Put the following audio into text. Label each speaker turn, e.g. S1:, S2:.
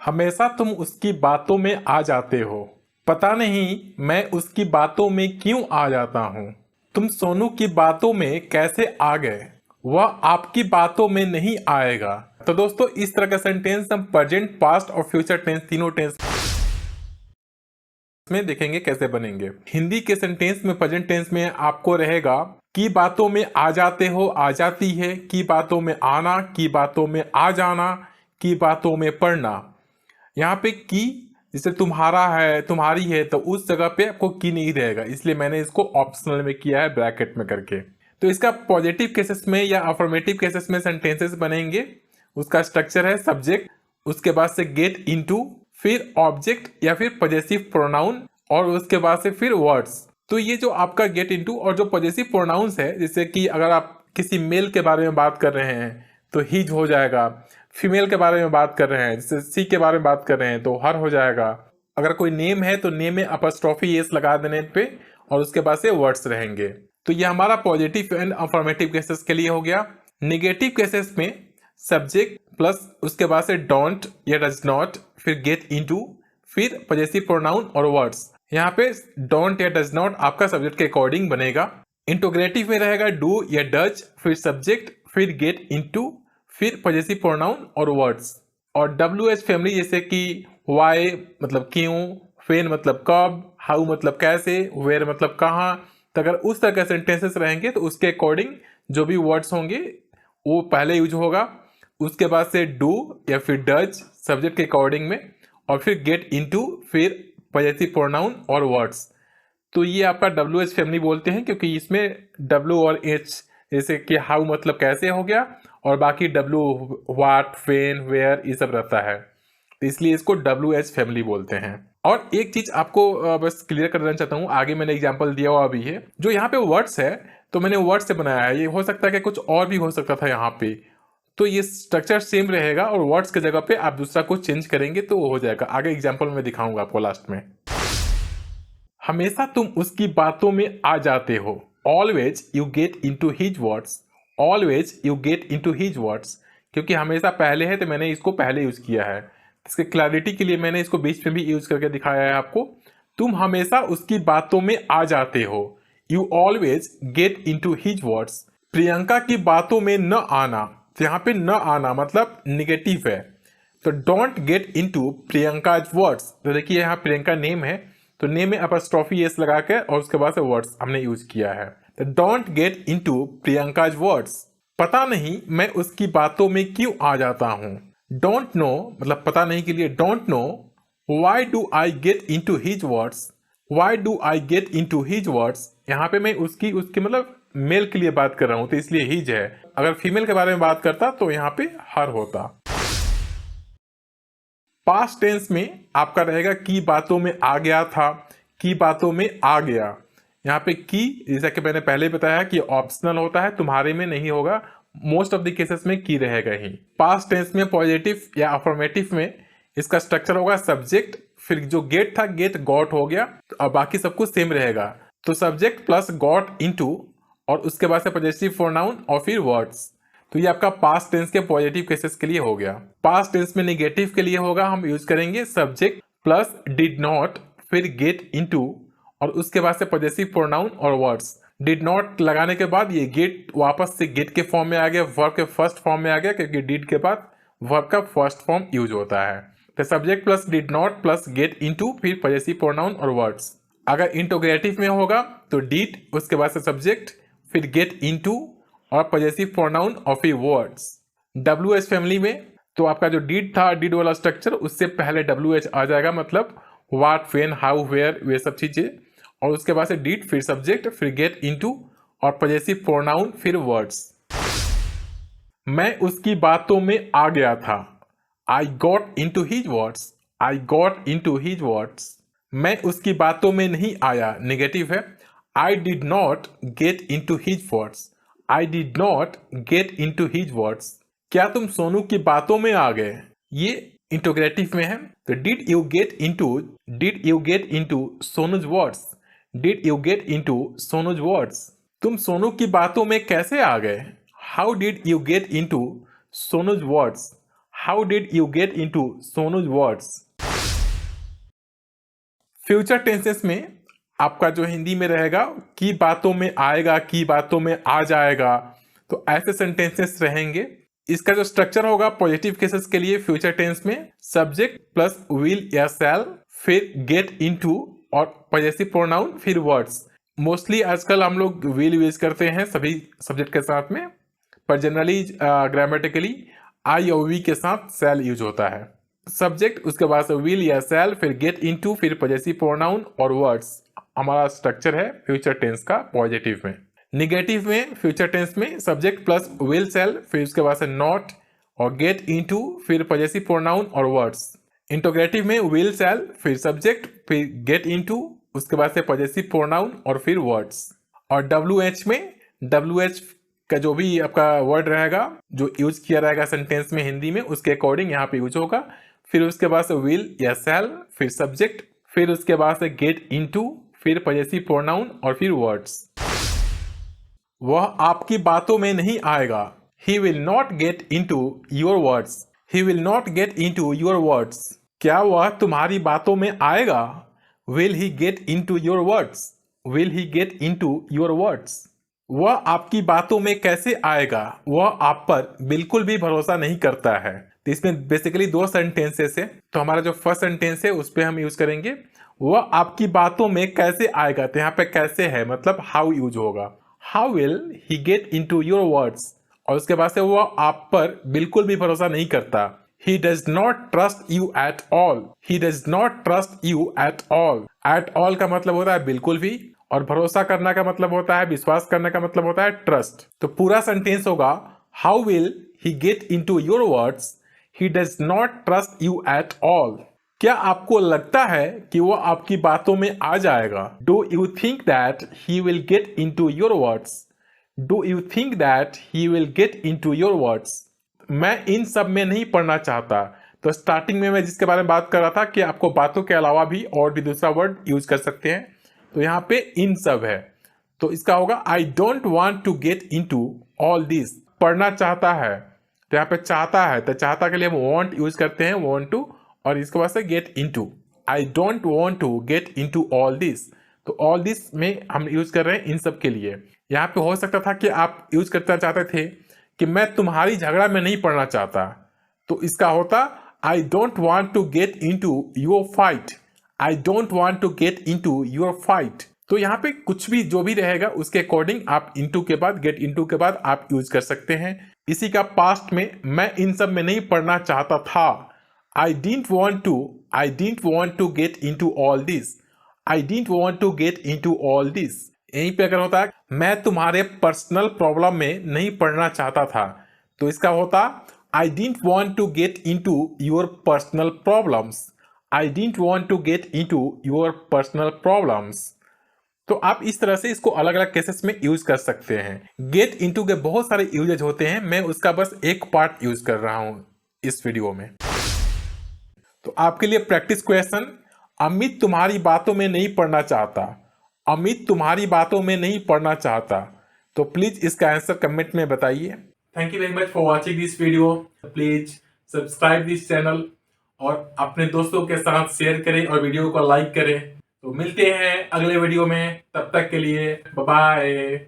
S1: हमेशा तुम उसकी बातों में आ जाते हो, पता नहीं मैं उसकी बातों में क्यों आ जाता हूँ। तुम सोनू की बातों में कैसे आ गए, वह आपकी बातों में नहीं आएगा। तो दोस्तों इस तरह का सेंटेंस हम प्रेजेंट, पास्ट और फ्यूचर टेंस तीनों टेंस में देखेंगे कैसे बनेंगे। हिंदी के सेंटेंस में प्रेजेंट टेंस में आपको रहेगा की बातों में आ जाते हो, आ जाती है, की बातों में आना, की बातों में आ जाना, की बातों में पढ़ना। यहाँ पे की जैसे तुम्हारा है, तुम्हारी है, तो उस जगह पे आपको की नहीं रहेगा, इसलिए मैंने इसको ऑप्शनल में किया है ब्रैकेट में करके। तो इसका पॉजिटिव केसेस में या अफर्मेटिव केसेस में सेंटेंसेस बनेंगे। उसका स्ट्रक्चर है सब्जेक्ट, उसके बाद से गेट इनटू, फिर ऑब्जेक्ट या फिर पॉजेसिव प्रोनाउन और उसके बाद से फिर वर्ड्स। तो ये जो आपका गेट इनटू और जो पॉजेसिव प्रोनाउंस है, जैसे कि अगर आप किसी मेल के बारे में बात कर रहे हैं तो हिज हो जाएगा, फीमेल के बारे में बात कर रहे हैं जैसे सी के बारे में बात कर रहे हैं तो हर हो जाएगा। अगर कोई नेम है तो नेम में अपस्ट्रॉफी एस लगा देने पे और उसके बाद से वर्ड्स रहेंगे। तो ये हमारा पॉजिटिव एंड अफर्मेटिव केसेस के लिए हो गया। नेगेटिव केसेस में सब्जेक्ट प्लस उसके बाद से डोंट या डज नॉट, फिर गेट इनटू, फिर पॉजेसिव प्रोनाउन और वर्ड्स। यहाँ पे डोंट या डज नॉट आपका सब्जेक्ट के अकॉर्डिंग बनेगा। इंटोग्रेटिव में रहेगा डू या डज, फिर सब्जेक्ट, फिर गेट इनटू, फिर पॉजेसिव प्रोनाउन और वर्ड्स। और WH फैमिली जैसे कि वाई मतलब क्यों, व्हेन मतलब कब, हाउ मतलब कैसे, वेयर मतलब कहाँ। तो अगर उस तरह के सेंटेंसेस रहेंगे तो उसके अकॉर्डिंग जो भी वर्ड्स होंगे वो पहले यूज होगा, उसके बाद से डू या फिर डज सब्जेक्ट के अकॉर्डिंग में, और फिर गेट इनटू, फिर पॉजेसिव प्रोनाउन और वर्ड्स। तो ये आपका WH फैमिली बोलते हैं क्योंकि इसमें W और H जैसे कि हाउ मतलब कैसे हो गया और बाकी W व्हाट, व्हेन, वेयर ये सब रहता है, तो इसलिए इसको WH फैमिली बोलते हैं। और एक चीज आपको बस क्लियर कर देना चाहता हूँ, आगे मैंने एग्जांपल दिया हुआ भी है, जो यहाँ पे वर्ड्स है तो मैंने वर्ड से बनाया है, ये हो सकता है कि कुछ और भी हो सकता था यहाँ पे, तो ये स्ट्रक्चर सेम रहेगा और वर्ड्स की जगह पे आप दूसरा कुछ चेंज करेंगे तो वो हो जाएगा। आगे एग्जाम्पल में दिखाऊंगा आपको लास्ट में। हमेशा तुम उसकी बातों में आ जाते हो, always you get into his words, always you get into his words. क्योंकि हमेशा पहले है तो मैंने इसको पहले यूज किया है, इसके क्लैरिटी के लिए मैंने इसको बीच में भी यूज करके दिखाया है आपको। तुम हमेशा उसकी बातों में आ जाते हो, you always get into his words. Priyanka की बातों में न आना, तो यहाँ पे न आना मतलब निगेटिव है, तो don't get into Priyanka's words. तो देखिए यहाँ प्रियंका नेम है तो नेम में अपस्ट्रॉफी एस लगा के और उसके बाद से वर्ड्स हमने यूज किया है। तो don't get into Priyanka's words, पता नहीं मैं उसकी बातों में क्यों आ जाता हूँ। डोंट नो मतलब पता नहीं के लिए don't know, why do I get into his words, why do I get into his words. यहाँ पे मैं उसकी उसकी मतलब मेल के लिए बात कर रहा हूँ तो इसलिए हिज है, अगर फीमेल के बारे में बात करता तो यहाँ पे हर होता। पास्ट टेंस में आपका रहेगा की बातों में आ गया था, की बातों में आ गया। यहाँ पे की जैसा कि मैंने पहले बताया कि ऑप्शनल होता है, तुम्हारे में नहीं होगा, मोस्ट ऑफ द केसेस में की रहेगा ही। पास्ट टेंस में पॉजिटिव या अफर्मेटिव में इसका स्ट्रक्चर होगा सब्जेक्ट, फिर जो गेट था गेट गॉट हो गया और बाकी सब कुछ सेम रहेगा। तो सब्जेक्ट प्लस गॉट इनटू और उसके बाद से पॉजेसिव प्रोनाउन और फिर वर्ड्स। तो ये आपका पास्ट टेंस के पॉजिटिव केसेस के लिए हो गया। पास्ट टेंस में नेगेटिव के लिए होगा, हम यूज करेंगे सब्जेक्ट प्लस डिड नॉट, फिर गेट इनटू और उसके बाद से पॉजेसिव प्रोनाउन और वर्ड्स। डिड नॉट लगाने के बाद ये गेट वापस से गेट के फॉर्म में आ गया, वर्ब के फर्स्ट फॉर्म में आ गया, क्योंकि डिड के बाद वर्ब का फर्स्ट फॉर्म यूज होता है। तो subject plus did not plus get into फिर पॉजेसिव प्रोनाउन और वर्ड्स। अगर इंटोग्रेटिव में होगा तो डिड उसके बाद से सब्जेक्ट फिर गेट इनटू और पॉजेसिव प्रोनाउन और फिर वर्ड्स। WH फैमिली में तो आपका जो डिड था, डिड वाला स्ट्रक्चर, उससे पहले WH आ जाएगा, मतलब व्हाट, व्हेन, हाउ, वेयर, वे सब चीजें, और उसके बाद से डिड फिर सब्जेक्ट फिर गेट इनटू और पॉजेसिव प्रोनाउन फिर वर्ड्स। मैं उसकी बातों में आ गया था, I got into his words, I got into his words. मैं उसकी बातों में नहीं आया, नेगेटिव है, I did not get into his words, I did not get into his words. क्या तुम सोनू की बातों में आ गए, ये इंटोग्रेटिव में है, तो did you get into सोनूज words, did you get into सोनूज words. तुम सोनू की बातों में कैसे आ गए, how did you get into सोनूज words, how did you get into सोनूज words. Future tenses में आपका जो हिंदी में रहेगा की बातों में आएगा, की बातों में आ जाएगा, तो ऐसे सेंटेंसेस रहेंगे। इसका जो स्ट्रक्चर होगा पॉजिटिव केसेस के लिए फ्यूचर टेंस में सब्जेक्ट प्लस विल या शैल, फिर गेट इनटू और पॉजेसिव प्रोनाउन, फिर वर्ड्स। मोस्टली आजकल हम लोग विल यूज करते हैं सभी सब्जेक्ट के साथ में, पर जनरली ग्रामेटिकली आई और वी के साथ शैल यूज होता है। सब्जेक्ट, उसके बाद से विल या शैल, फिर गेट इनटू, फिर पॉजेसिव प्रोनाउन और वर्ड्स। हमारा स्ट्रक्चर है फ्यूचर टेंस का पॉजिटिव में। निगेटिव में फ्यूचर टेंस में सब्जेक्ट प्लस विल शैल, फिर उसके बाद से नॉट और गेट इनटू, फिर पॉजेसिव प्रोनाउन और वर्ड्स। इंटरोगेटिव में विल शैल, फिर सब्जेक्ट, फिर गेट इनटू, उसके बाद से पॉजेसिव प्रोनाउन और फिर वर्ड्स। और WH में WH का जो भी आपका वर्ड रहेगा जो यूज किया रहेगा सेंटेंस में हिंदी में, उसके अकॉर्डिंग यहाँ पे यूज होगा। फिर उसके बाद से विल या शैल, फिर सब्जेक्ट, फिर उसके बाद से गेट इनटू, फिर पॉजेसिव प्रोनाउन और फिर वर्ड्स। वह आपकी बातों में नहीं आएगा। He will not get into your words. He will not get into your words. क्या वह तुम्हारी बातों में आएगा? Will he get into your words? Will he get into your words? वह आपकी बातों में कैसे आएगा? वह आप पर बिल्कुल भी भरोसा नहीं करता है। तो इसमें बेसिकली दो सेंटेंसेस है, तो हमारा जो फर्स्ट सेंटेंस है उस पर हम यूज करेंगे वह आपकी बातों में कैसे आएगा। तो यहाँ पे कैसे है मतलब हाउ यूज होगा। How will he get into your words? और उसके बाद से वो आप पर बिल्कुल भी भरोसा नहीं करता। He does not trust you at all. He does not trust you at all. At all का मतलब होता है बिल्कुल भी, और भरोसा करना का मतलब होता है, विश्वास करने का मतलब होता है ट्रस्ट। तो पूरा सेंटेंस होगा How will he get into your words? He does not trust you at all. क्या आपको लगता है कि वो आपकी बातों में आ जाएगा? Do you think that he will get into your words? Do you think that he will get into your words? मैं इन सब में नहीं पढ़ना चाहता। तो स्टार्टिंग में मैं जिसके बारे में बात कर रहा था कि आपको बातों के अलावा भी और भी दूसरा वर्ड यूज कर सकते हैं, तो यहाँ पे इन सब है। तो इसका होगा I don't want to get into all this. पढ़ना चाहता है, तो यहाँ पे चाहता है, तो चाहता के लिए हम want यूज करते हैं, want to, और इसके बाद से get into. I don't want to get into all this, तो ऑल दिस में हम यूज कर रहे हैं इन सब के लिए। यहाँ पे हो सकता था कि आप यूज करना चाहते थे कि मैं तुम्हारी झगड़ा में नहीं पड़ना चाहता, तो इसका होता I don't want to get into your fight. I don't want to get into your fight. तो यहाँ पे कुछ भी जो भी रहेगा उसके अकॉर्डिंग आप इनटू के बाद, गेट इनटू के बाद आप यूज कर सकते हैं। इसी का पास्ट में मैं इन सब में नहीं पढ़ना चाहता था। I didn't want to get into all this. I didn't want to get into all this. यहीं पे अगर होता है मैं तुम्हारे पर्सनल प्रॉब्लम में नहीं पढ़ना चाहता था, तो इसका होता I didn't want to get into your personal problems. I didn't want to get into your personal problems. तो आप इस तरह से इसको अलग अलग केसेस में यूज कर सकते हैं। गेट इनटू के बहुत सारे यूजेज होते हैं, मैं उसका बस एक पार्ट यूज कर रहा हूं इस वीडियो में। तो आपके लिए प्रैक्टिस क्वेश्चन, अमित तुम्हारी बातों में नहीं पढ़ना चाहता। अमित तुम्हारी बातों में नहीं पढ़ना चाहता। तो प्लीज इसका आंसर कमेंट में बताइए। Thank you very much for watching this video. Please subscribe this channel और अपने दोस्तों के साथ शेयर करें और वीडियो को लाइक करें। तो मिलते हैं अगले वीडियो में, तब तक के लिए बाय बाय।